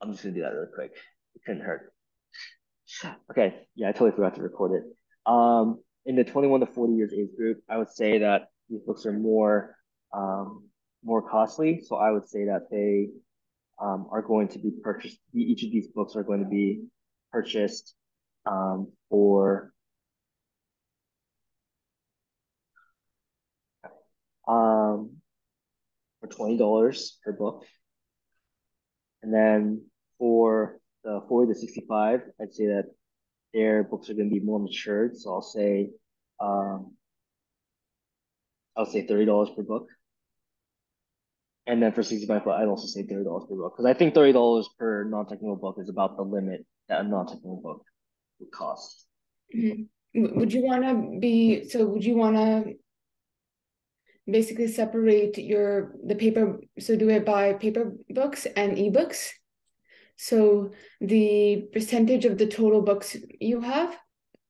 I'm just gonna do that really quick. It couldn't hurt. Okay, yeah, I totally forgot to record it. In the 21 to 40 years age group, I would say that these books are um, more costly. So I would say that they are going to be purchased. Each of these books are going to be purchased for um, for $20 per book, and then for the 40 to 65, I'd say that their books are going to be more matured. So um, I'll say $30 per book. And then for 65 foot, I'd also say $30 per book because I think $30 per non-technical book is about the limit that a non-technical book would cost. Mhm. Would you want to would you want to basically separate the paper, so do it by paper books and ebooks? So the percentage of the total books you have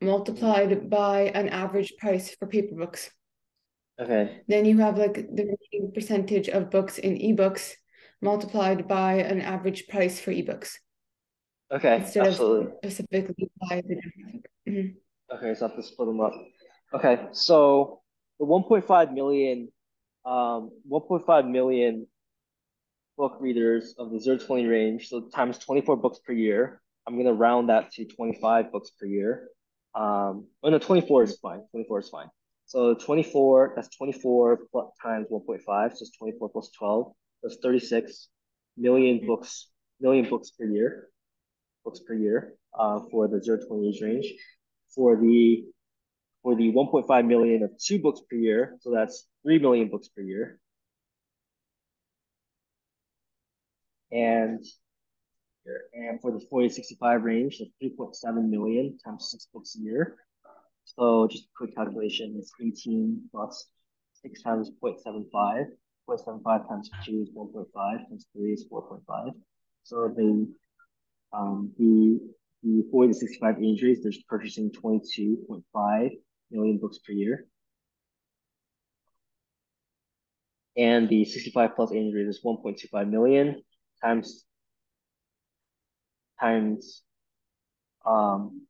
Mhm. multiplied by an average price for paper books. Okay. Then you have like the remaining percentage of books in ebooks multiplied by an average price for ebooks Okay. instead of Absolutely. specifically by the demographic. Mhm. Okay. So I have to split them up. Okay. So the 1.5 million book readers of the 0 to 20 range, so times 24 books per year. I'm going to round that to 25 books per year. Oh no, 24 is fine. 24 is fine. So 24, that's 24 plus, times 1.5, so it's 24 plus 12. That's 36 million books per year for the 0 to 20 age range. For the for the 1.5 million of two books per year, so that's 3 million books per year. And and for the 40 to 65 range, that's 3.7 million times six books a year. So just a quick calculation, it's 18 plus 6 times 0.75. 0.75 times 2 is 1.5, times 3 is 4.5. So the 40 to 65 age range, they're purchasing 22.5 million books per year. And the 65 plus age range is 1.25 million times times um,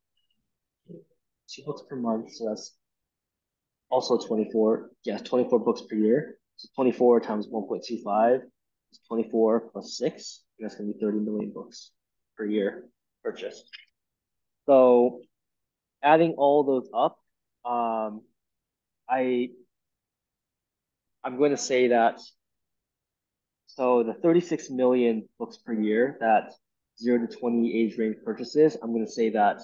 two books per month. So that's also 24. Yes, 24 books per year. So 24 times 1.25 is 24 plus 6. And that's going to be 30 million books per year purchased. So adding all those up, um, I I'm going to say that so the 36 million books per year that 0 to 20 age range purchases, I'm going to say that.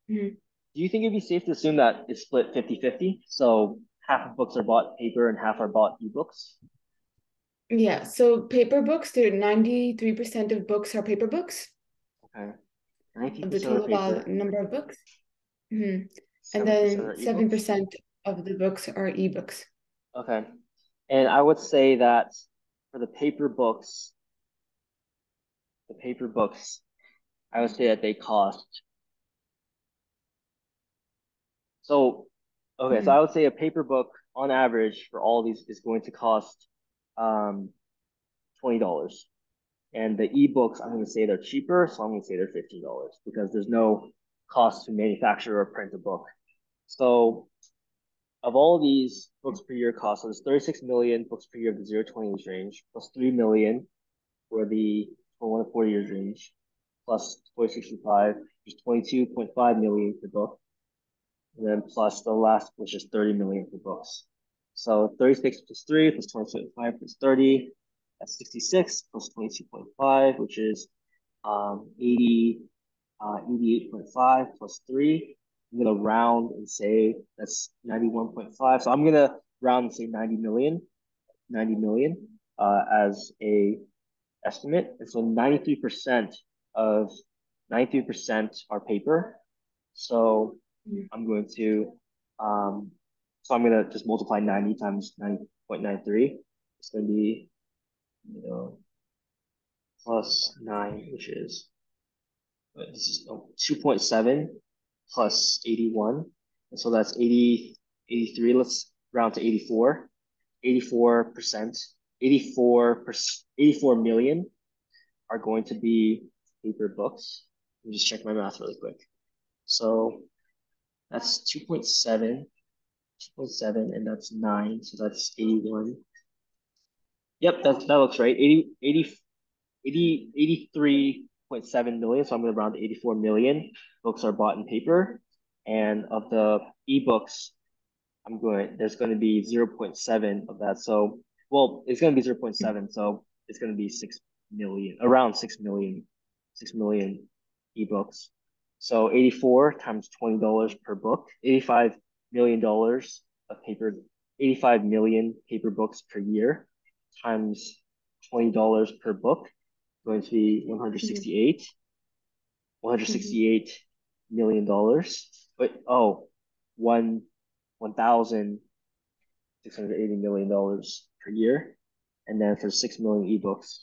Mhm. Do you think it'd be safe to assume that it's split 50-50? So half of books are bought paper and half are bought ebooks? Yeah, so paper books, 93% of books are paper books Okay. of the 90% are total paper, number of books. Mhm. And 7% are then ebooks. 7% of the books are ebooks. Okay. And I would say that for the paper books, I would say that they cost. So, okay, so I Mhm. would say a paper book on average for all these is going to cost um, $20. And the ebooks, I'm going to say they're cheaper, so I'm going to say they're $15 because there's no cost to manufacture or print a book. So of all these books per year cost, so there's 36 million books per year of the 0 to 20 age range, plus 3 million for the 21 to 40 years range, plus 4065, which is 22.5 million per book, and then plus the last, which is 30 million for books. So 36 plus 3 plus 22.5 plus 30, that's 66 plus 22.5, which is 88.5 plus 3. I'm going to round and say that's 91.5. So I'm going to round and say 90 million as a estimate. And so of 93% are paper. So Mhm. I'm going to, um, so I'm going to just multiply 90 times 9.93. It's going to be, you know, plus 9, which is this is 2.7 plus 81. And so that's 83. Let's round to 84. 84%, 84 million are going to be paper books. Let me just check my math really quick. So that's 2.7, and that's 9. So that's 81. Yep, that looks right. 83.7 million. So I'm going to round to 84 million books are bought in paper. And of the ebooks, there's going to be 0.7 of that. So, well, it's going to be 0.7. So it's going to be 6 million, around 6 million ebooks. So 84 times $20 per book, $85 million of paper, 85 million paper books per year times $20 per book, going to be $168 million dollars. But one thousand $680 million per year. And then for 6 million ebooks,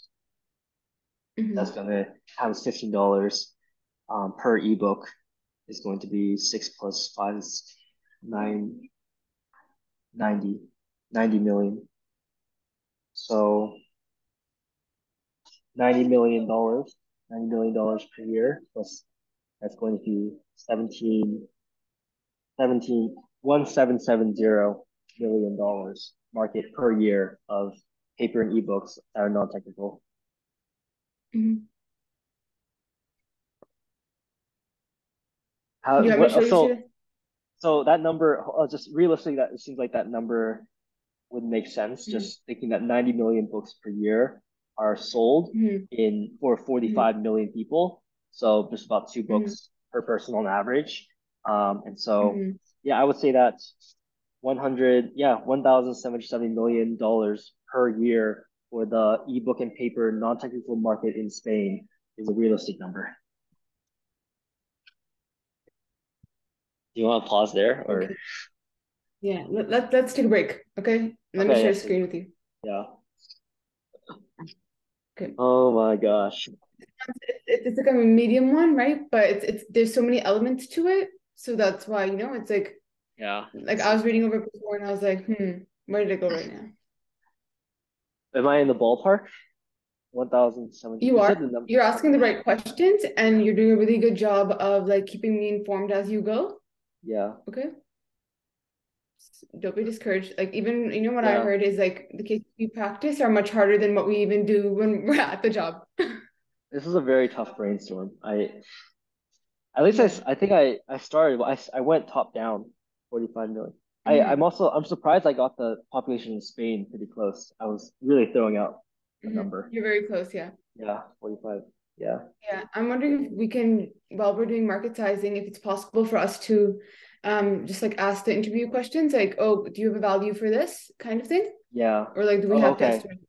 that's going to times $15 per ebook is going to be 6 plus 5 is 9, 90 million. So $90 million per year plus that's going to be 17.1770 million market per year of paper and ebooks that are non-technical. Mm-hmm. How You want me to show what you, Steven? so that number just realistically that it seems like that number would make sense. Mm-hmm. Just thinking that 90 million books per year are sold Mm-hmm. in for 45 million people, so just about two Mm-hmm. books per person on average. And so Mm-hmm. yeah, I would say that 1,770 million dollars per year for the ebook and paper non-technical market in Spain is a realistic number. Do you want to pause there or? Okay. Yeah. Let's take a break. Okay. Let me Okay, share yeah, the screen with you. yeah. Okay. Oh my gosh. It's like a medium one, right? But it's there's so many elements to it. So that's why, it's Yeah. like I was reading over it before and I was like, where did it go right now? Am I in the ballpark? 1,070. You You are. said the number. You're asking the Okay. right questions and you're doing a really good job of like keeping me informed as you go. Yeah. Okay. Don't be discouraged. Like even what I Yeah. heard is like the cases we practice are much harder than what we even do when we're at the job. This is a very tough brainstorm. At least Yeah. I think I started, I went top down 45 million. Hmm. I'm surprised I got the population in Spain pretty close. I was really throwing out a Hmm. number. You're very close, yeah. Yeah, 45. Yeah. Yeah. I'm wondering if we can, while we're doing market sizing, if it's possible for us to just like ask the interview questions like, oh, do you have a value for this kind of thing? Yeah. Or like, do we Oh, have to okay. estimate?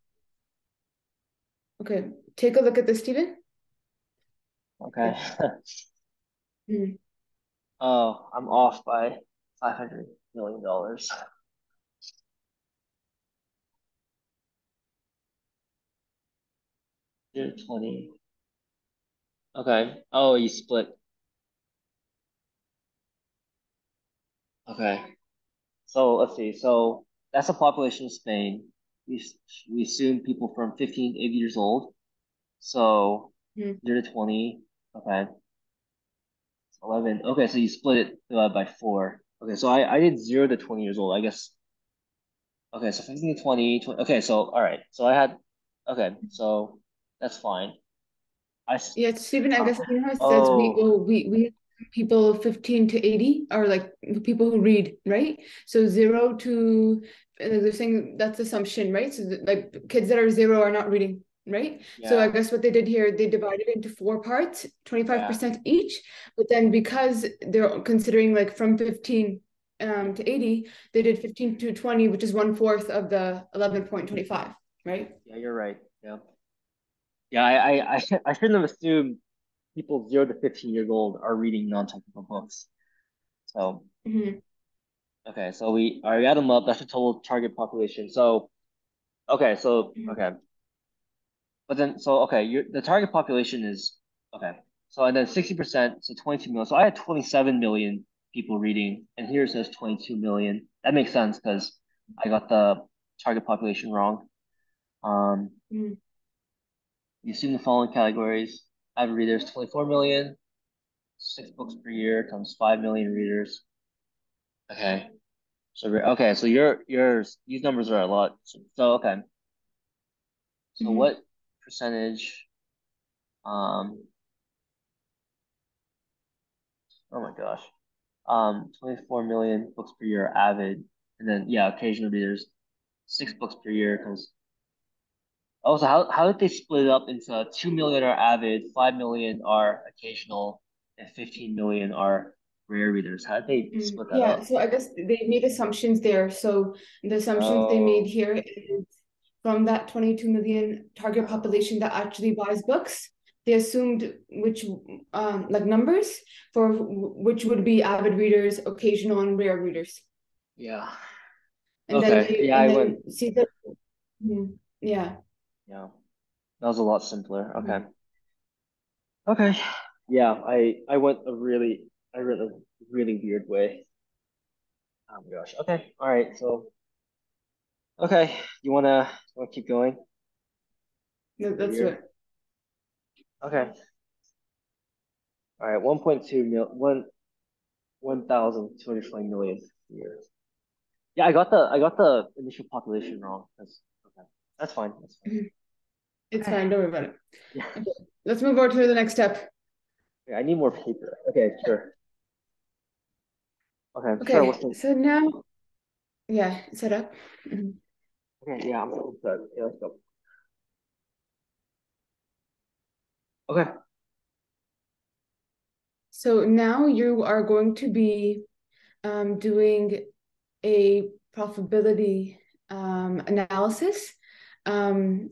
Okay. Take a look at this, Stephen. Okay. Okay. Mm. Oh, I'm off by $500 million. 20. Okay. Oh, you split. Okay. So let's see. So that's the population of Spain. We we assume people from 15 to 80 years old. So Mm. 0 to 20. Okay. 11. Okay, so you split it by 4. Okay, so I did 0 to 20 years old. I guess. Okay, so 15 to 20, 20. Okay, so all right. So I had. Okay, so that's fine. I. Yeah, Stephen, I Uh, guess how it says oh, we have people 15 to 80 are like people who read, right? So 0 to they're saying that's assumption, right? So like kids that are 0 are not reading, right? So I yeah, guess what they did here, they divided it into 4 parts, yeah, 25% each. But then because they're considering like from 15 to 80, they did 15 to 20, which is 1/4 of the 11.25, right? yeah. You're right. Yeah, yeah. I shouldn't have assumed people 0 to 15 years old are reading non-technical books. So Hmm. okay, so we already add them up. That's the total target population. So okay, so Hmm. okay, but then so okay, the target population is okay. So and then 60%, so 22 million. So I had 27 million people reading, and here it says 22 million. That makes sense because I got the target population wrong. Um, You assume the following categories. Avid readers, 24 million, 6 books per year times 5 million readers. Okay. So yours these numbers are a lot. So okay. So Mhm. what percentage um oh my gosh. 24 million books per year are avid, and then yeah, occasional readers, 6 books per year comes. Oh, so how did they split it up into 2 million are avid, 5 million are occasional, and 15 million are rare readers? How did they split that Yeah, up? so I guess they made assumptions there. So the assumptions they made Oh, here is from that 22 million target oh, population that actually buys books, they assumed which like numbers for which would be avid readers, occasional and rare readers. yeah. And then Okay. they Yeah, and I went. then see that yeah. Yeah, that was a lot simpler. Okay. Mhm. Okay. Yeah, I went a really weird way. Oh my gosh. Okay. All right. So, okay, you wanna keep going right That's here? what. Okay. All right. 1.2 mil, 1,220 million years. Yeah, I got the initial population wrong. Okay. That's fine. That's fine. Mhm. It's Okay. fine, don't worry about it. Yeah. Okay, let's move on to the next step. Yeah, I need more paper. Okay, sure. Okay, sure. What's Okay, the so now, yeah, set up. Mhm. okay, yeah, I'm all set. Okay, let's go. Okay. So now you are going to be doing a profitability analysis, and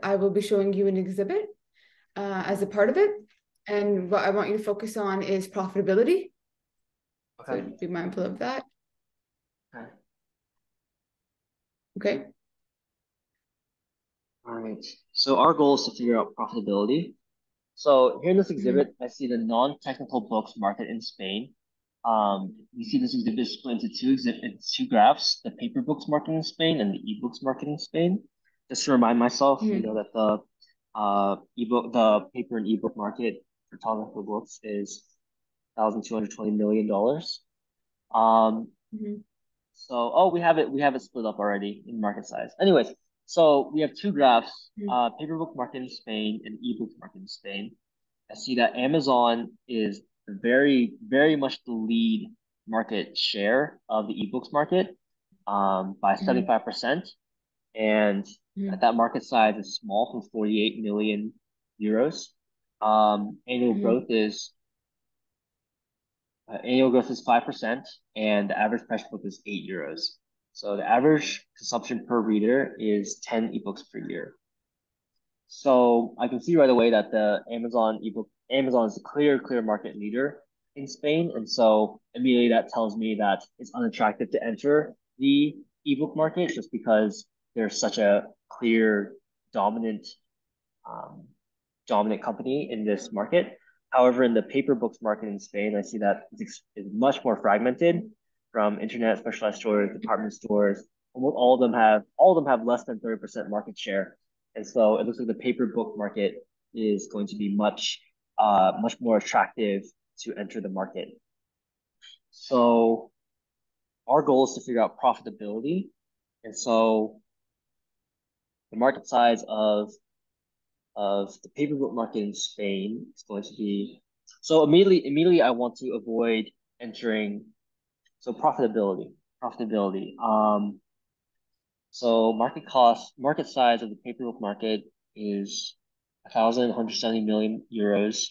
I will be showing you an exhibit as a part of it. And what I want you to focus on is profitability. So Okay. be mindful of that. Okay. Okay. All right. So our goal is to figure out profitability. So here in this Mhm, exhibit, I see the non-technical books market in Spain. You see this exhibit is split into two graphs, the paper books market in Spain and the ebooks market in Spain. Just to remind myself, we know mhm, that the paper and ebook market for photographical books is $1,220 million. Um, mhm, we have it split up already in market size. Anyways, so we have two graphs, mhm, paper book market in Spain and ebook market in Spain. I see that Amazon is very, very much the lead market share of the ebooks market by mhm, 75%. And mhm, that market size is small from 48 million euros. mhm, Annual growth is 5%, and the average price per book is €8. So the average consumption per reader is 10 ebooks per year. So I can see right away that Amazon is a clear market leader in Spain, and so immediately that tells me that it's unattractive to enter the ebook market just because there's such a clear dominant um, dominant company in this market. However, in the paper books market in Spain, I see that it's much more fragmented from internet specialized stores, department stores. Almost all of them have less than 30% market share. And so it looks like the paper book market is going to be much more attractive to enter the market. So our goal is to figure out profitability. And so the market size of the paperbook market in Spain is going to be so immediately I want to avoid entering so profitability. So market size of the paperbook market is 1,170 million euros.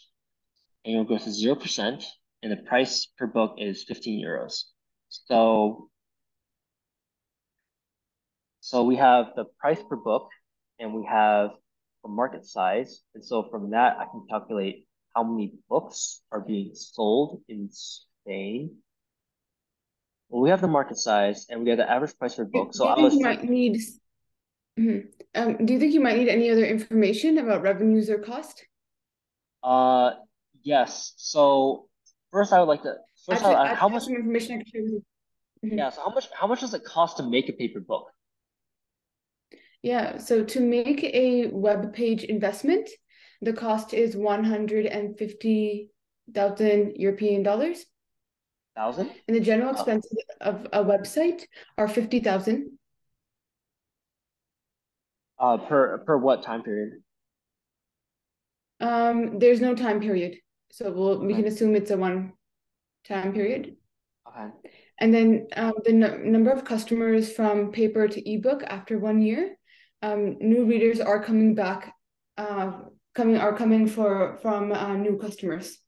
Annual growth is 0%, and the price per book is 15 euros. So So we have the price per book and we have the market size. And so from that, I can calculate how many books are being sold in Spain. Well, we have the market size and we have the average price per book. So Do you I think you was, might need, mhm. Do you think you might need any other information about revenues or cost? uh, yes. So first I would like to, first Actually, I, I how have much, some information I can share with you. yeah, Mhm. so how much does it cost to make a paper book? Yeah, so to make a web page investment, the cost is 150,000 European dollars, 1,000? and the general Oh, expenses of a website are 50,000. per what time period? There's no time period, so we Okay. can assume it's a one time period. Okay. And then the number of customers from paper to ebook after 1 year, new readers are coming back, coming from new customers.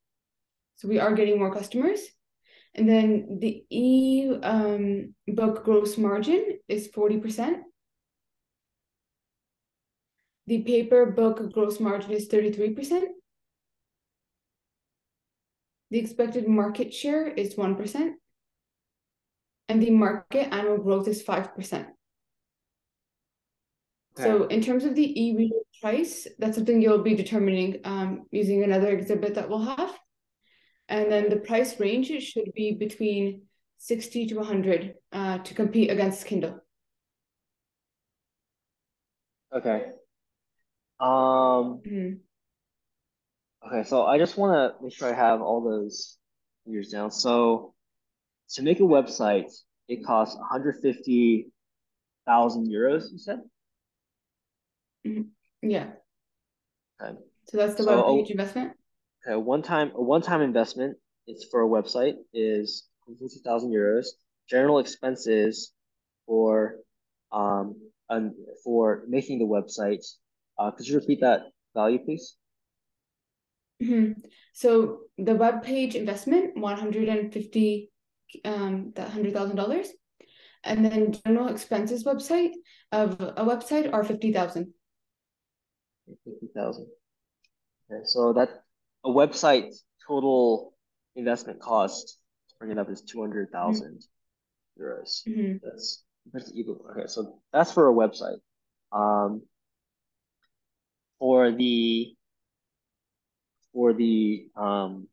So we are getting more customers. And then the book gross margin is 40%. The paper book gross margin is 33%. The expected market share is 1%. And the market annual growth is 5%. Okay. So in terms of the e-reader price, that's something you'll be determining using another exhibit that we'll have. And then Okay. the price range should be between 60 to 100 to compete against Kindle. Okay. Um, Mhm. okay, so I just want to make sure I have all those figures down. So to make a website, it costs 150,000 euros, you said? Mhm. Yeah. Okay. So that's the web page So investment. a one-time investment, it's for a website is 150,000 euros. General expenses for um for making the website. Could you repeat that value, please? Mhm. So the web page investment, 150 that $100,000, and then general expenses website of a website are 50,000. 50,000. Okay, so that a website total investment cost to bring it up is 200,000 euros. Mm-hmm. That's ebook. Okay, so that's for a website. Um, for the for the um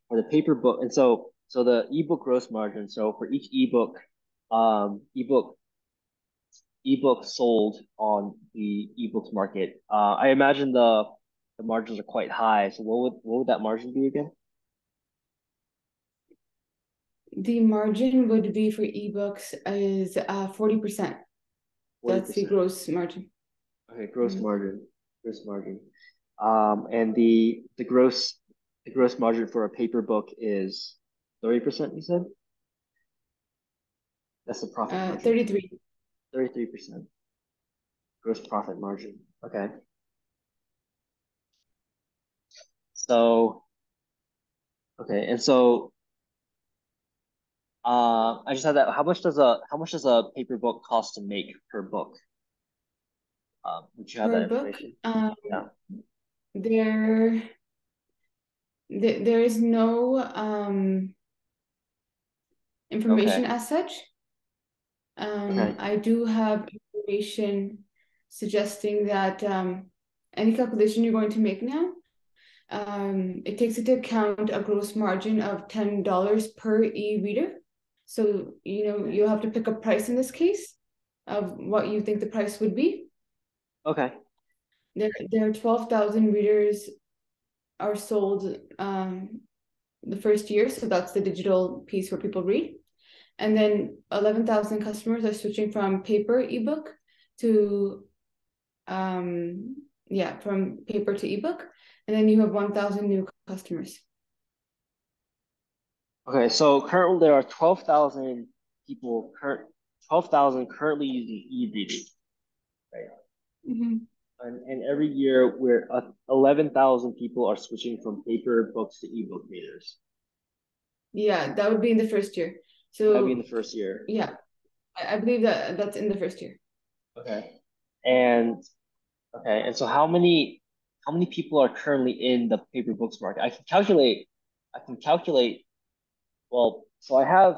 for the paper book, and so the ebook gross margin. So for each ebook, ebook sold on the ebooks market, I imagine the margins are quite high. So what would that margin be again? The margin would be for ebooks is 40%. That's the 40%. gross margin. Okay, gross Mhm. margin. Gross margin. And the gross margin for a paper book is 30%, you said? That's the profit margin. 33. 33% gross profit margin. Okay. So, okay, and so I just had that. How much does a paper book cost to make per book? Would you have Per that book, information? Yeah. there, there is no information Okay. as such. Okay. I do have information suggesting that any calculation you're going to make now, it takes into account a gross margin of $10 per e-reader. So, Okay. you'll have to pick a price in this case of what you think the price would be. Okay. There are 12,000 readers are sold the first year, so that's the digital piece where people read. And then 11,000 customers are switching from paper ebook to from paper to ebook. And then you have 1,000 new customers. Okay. So currently there are 12,000 currently using e-reading, right? Mhm. And every year, 11,000 people are switching from paper books to ebook readers. Yeah, that would be in the first year. That'd be in the So first year. yeah, I believe that that's in the first year. Okay. And and so how many people are currently in the paper books market? I can calculate. Well, so I have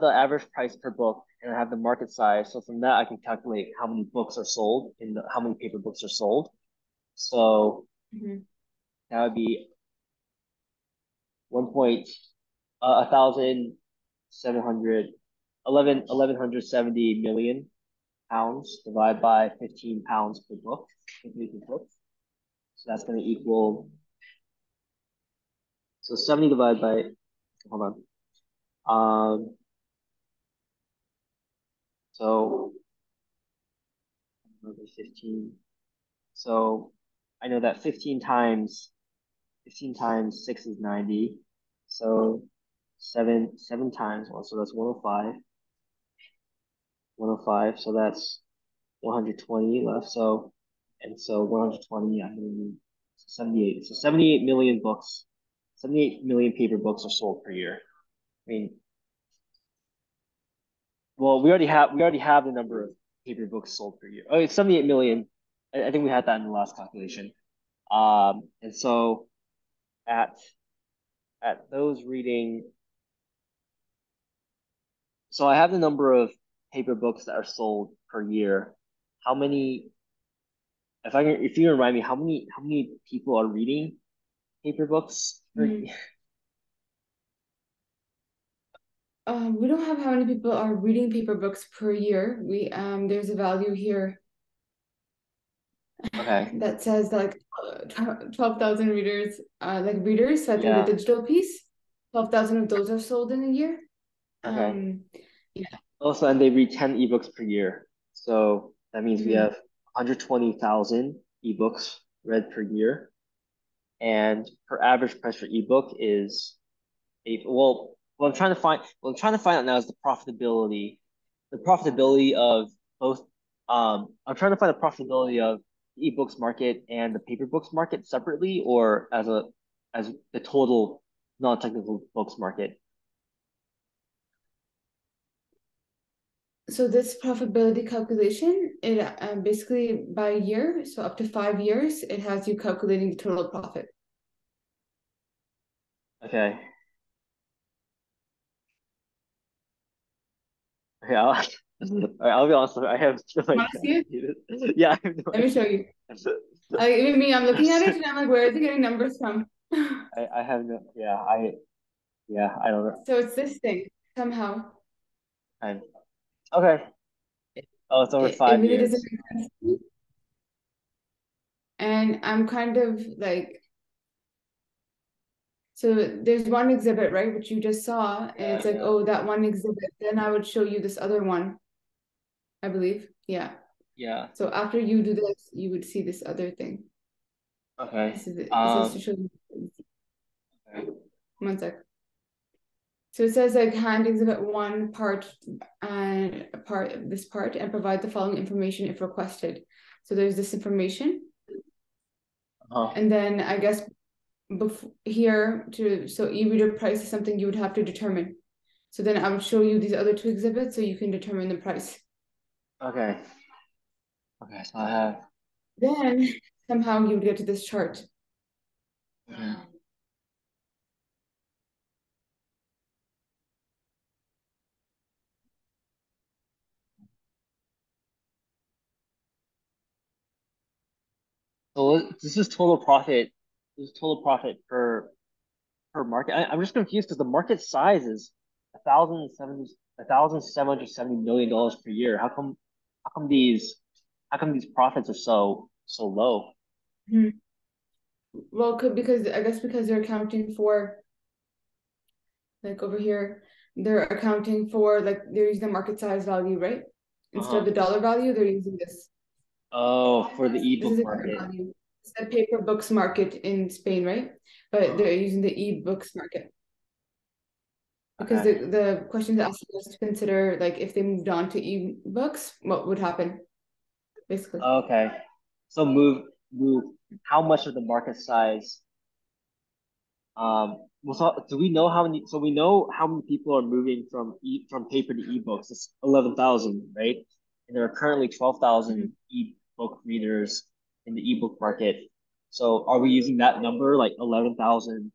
the average price per book and I have the market size. So from that I can calculate how many books are sold how many paper books are sold. So Mhm. that would be 1 point 1,700 1170 million pounds divided by 15 pounds per book, per book. So that's going to equal, so 70 divided by, hold on. So 15. So I know that 15 times 6 is 90. So seven times one, so that's 105. 105, so that's 120 left. So, and so 120, I'm gonna need 78. So 78 million books, 78 million paper books are sold per year. I mean, well, we already have the number of paper books sold per year. Oh, it's 78 million. I think we had that in the last calculation. And so at those reading, so I have the number of paper books that are sold per year. How many, if you remind me, how many people are reading paper books per, Hmm. We don't have how many people are reading paper books per year. We there's a value here okay. that says like 12,000 readers, like readers. So I think the Yeah. digital piece, 12,000 of those are sold in a year. Okay. Um, yeah. Also, and they read 10 ebooks per year. So that means we Mhm. have 120,000 ebooks read per year. And per average price for ebook is eight. Well, what I'm trying to find out now is the profitability of both. I'm trying to find the profitability of the ebooks market and the paper books market separately, or as the total non-technical books market. So this profitability calculation, it basically by year, so up to 5 years, it has you calculating the total profit. Okay. Okay. All right, I'll be honest. I have no Want idea to how see to it? do this. Yeah, I have no Let me show idea. you. Even me, I'm looking at it and I'm like, where is it getting numbers from? I have no. Yeah. I don't know. So it's this thing somehow. I'm okay. Oh, it's over It five really doesn't years. make sense to me. And I'm kind of like, so there's one exhibit, right, which you just saw, and Yeah, it's like, yeah, oh, that one exhibit. Then I would show you this other one, I believe. Yeah. yeah. So after you do this, you would see this other thing. Okay. This is it. It says to show you. Okay. One sec. So it says like hand exhibit one part and this part and provide the following information if requested. So there's this information, Uh-huh. and then I guess before here to so e-reader price is something you would have to determine. So then I would show you these other two exhibits so you can determine the price. Okay. Okay. So I have. Then somehow you would get to this chart. Okay. So this is total profit. This is total profit per market. I'm just confused because the market size is 1,770 million dollars per year. How come these how come these profits are so low? Mhm. Well, because I guess because they're accounting for like over here, they're accounting for like they're using the market size value, right? Instead of Uh-huh. the dollar value, they're using this. Oh, for the This is ebook a different market. value. It's the paper books market in Spain, right? But Uh-huh. they're using the e-books market because Okay. the questions asking us to consider like if they moved on to e-books, what would happen, basically. Okay. So move. How much of the market size? Well, so do we know how many? So we know how many people are moving from paper to ebooks. It's 11,000, right? And there are currently Mhm. 12,000 ebook readers in the ebook market. So are we using that number, like 11,000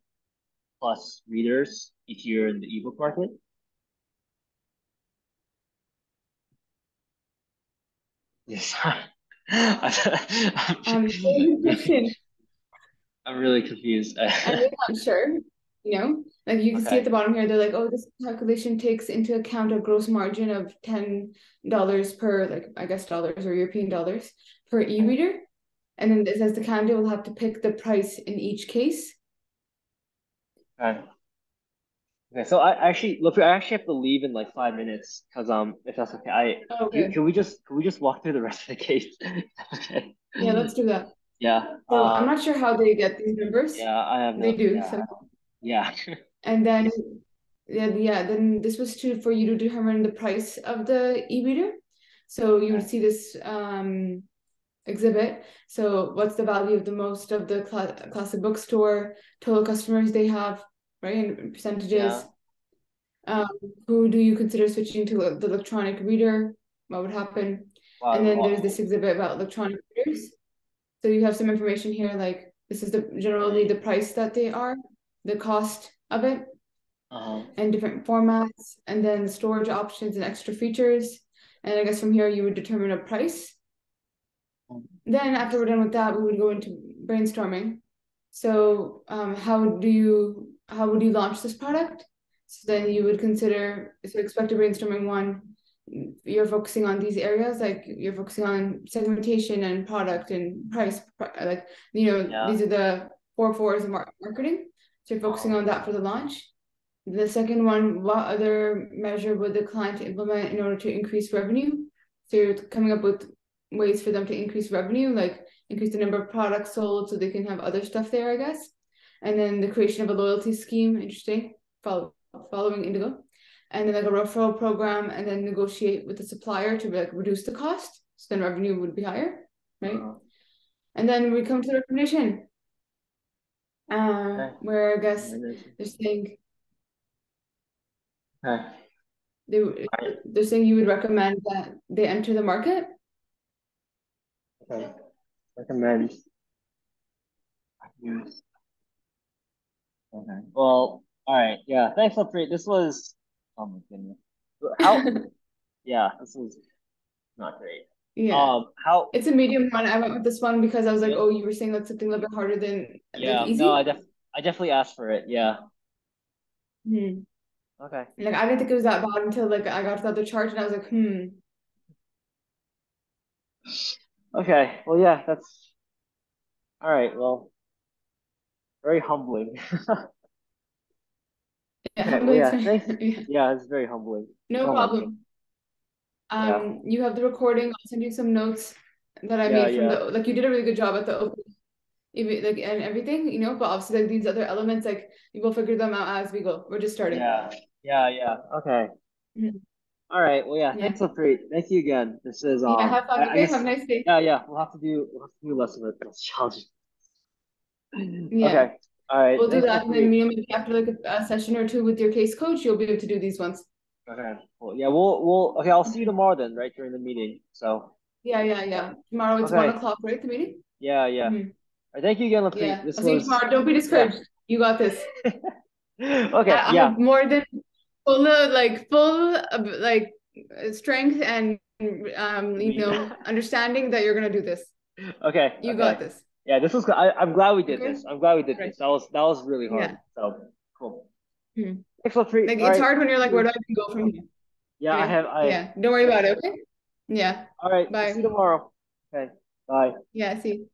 plus readers each year in the ebook market? Yes. I'm, Very good question. I'm really confused. I'm really not sure. Like you can see at Okay. the bottom here, they're like, oh, this calculation takes into account a gross margin of $10 per, like, I guess dollars or European dollars per e-reader. And then it says the candidate will have to pick the price in each case. Okay. Okay. So I actually look. I actually have to leave in like 5 minutes because if that's okay, Okay. can we just walk through the rest of the case? Okay. Yeah, let's do that. Yeah. So I'm not sure how they get these numbers. Yeah. I have They no. do. Yeah. So, Yeah. and then then this was to for you to determine the price of the e-reader. So you would Okay. see this exhibit. So what's the value of the most of the classic bookstore, total customers they have, right? And percentages. Yeah. Um, who do you consider switching to the electronic reader? What would happen? And then there's this Wow. exhibit about electronic readers. So you have some information here, like this is the generally the price that they are, the cost of it, Uh-huh. and different formats, and then storage options and extra features. And I guess from here you would determine a price. Then after we're done with that, we would go into brainstorming. So how would you launch this product? So then you would consider, so expect a brainstorming one. You're focusing on these areas, like you're focusing on segmentation and product and price, like Yeah. these are the four fours of marketing. So you're focusing Uh-huh. on that for the launch. The second one, what other measure would the client implement in order to increase revenue? So you're coming up with ways for them to increase revenue, like increase the number of products sold so they can have other stuff there, I guess. And then the creation of a loyalty scheme, interesting, following Indigo. And then like a referral program, and then negotiate with the supplier to like reduce the cost. So then revenue would be higher, right? Uh-huh. And then we come to the recommendation, Okay. where I guess Recommendation. they're saying Okay. they All right. they're saying you would recommend that they enter the market. Okay. Recommend. Use. Okay. Well, all right. Yeah. Thanks, Lupri. This was, oh my goodness. How, yeah, this was not great. Yeah, How, it's a medium one. I went with this one because I was like, yeah, oh, you were saying like something a little bit harder than like yeah. No, easy. I definitely asked for it. Yeah. Hmm. Okay. Like I didn't think it was that bad until like I got to the other chart and I was like, hmm. Okay. Well, yeah, that's all right. Well, very humbling. Yeah, Okay. Well, humbling yeah, thanks. experience. Yeah, Yeah, it's very humbling. no Oh my God. problem. Yeah. You have the recording. I'll send you some notes that I Yeah, made from yeah. the like you did a really good job at the open, even like and everything, but obviously like these other elements, like we will figure them out as we go. We're just starting. Yeah. Yeah, yeah. Okay. Mhm. All right. Well, yeah. Yeah. Thanks, Lupri. Thank you again. This is Yeah, have fun, I okay? Have just a nice day. yeah, yeah. We'll have to do less of it. Less challenging. Yeah. Okay. All right. We'll do Thanks, that, and then Lupri. maybe after like a session or two with your case coach, you'll be able to do these ones. Okay. Well, yeah. We'll okay. I'll see you Mhm. tomorrow then, right during the meeting. So Yeah, yeah, yeah. yeah. Tomorrow it's one Okay. o'clock, right? The meeting. Yeah, yeah. All Hmm. right, thank you again, Lupri. Yeah. This I'll see you was tomorrow. Don't be yeah. discouraged. You got this. Okay. I Yeah. have more than full like strength and Believe. understanding that you're gonna do this. Okay. You got Okay. this. Yeah. This was. I'm glad we did Okay. this. I'm glad we did Right. this. That was really hard. Yeah. So cool. Hmm. Thanks, Lupri. Like All it's right. hard when you're See like, where do you. I even go from here? Yeah. I. Yeah. Don't worry about it. Okay. Yeah. All right. We'll see you Bye. tomorrow. Okay. Bye. Yeah. See. You.